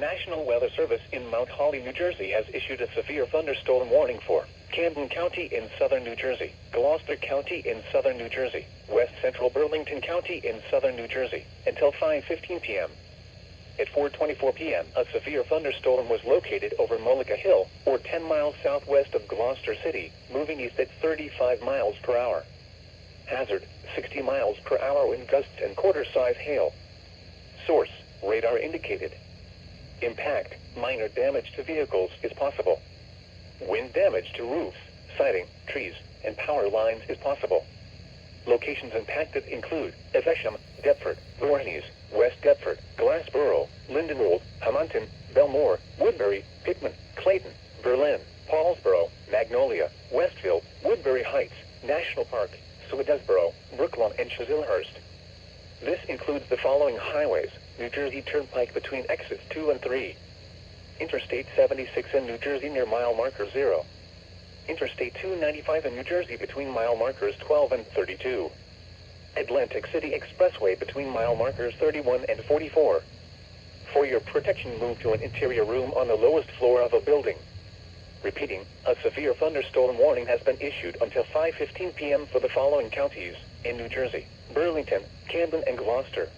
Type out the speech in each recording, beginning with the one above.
National Weather Service in Mount Holly, New Jersey has issued a severe thunderstorm warning for Camden County in southern New Jersey, Gloucester County in southern New Jersey, west central Burlington County in southern New Jersey, until 5:15 p.m. At 4:24 p.m., a severe thunderstorm was located over Mullica Hill, or 10 miles southwest of Gloucester City, moving east at 35 miles per hour. Hazard, 60 miles per hour wind gusts and quarter-size hail. Source, radar indicated. Impact, minor damage to vehicles is possible. Wind damage to roofs, siding, trees, and power lines is possible. Locations impacted include Evesham, Deptford, Voorhees, West Deptford, Glassboro, Lindenwold, Hamilton, Belmore, Woodbury, Pittman, Clayton, Berlin, Paulsboro, Magnolia, Westfield, Woodbury Heights, National Park, Swedesboro, Brookline, and Chislehurst. This includes the following highways: New Jersey Turnpike between exits 2 and 3. Interstate 76 in New Jersey near mile marker 0. Interstate 295 in New Jersey between mile markers 12 and 32. Atlantic City Expressway between mile markers 31 and 44. For your protection, move to an interior room on the lowest floor of a building. Repeating, a severe thunderstorm warning has been issued until 5:15 p.m. for the following counties in New Jersey: Burlington, Camden, and Gloucester.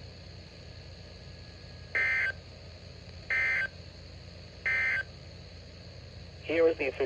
Here is the official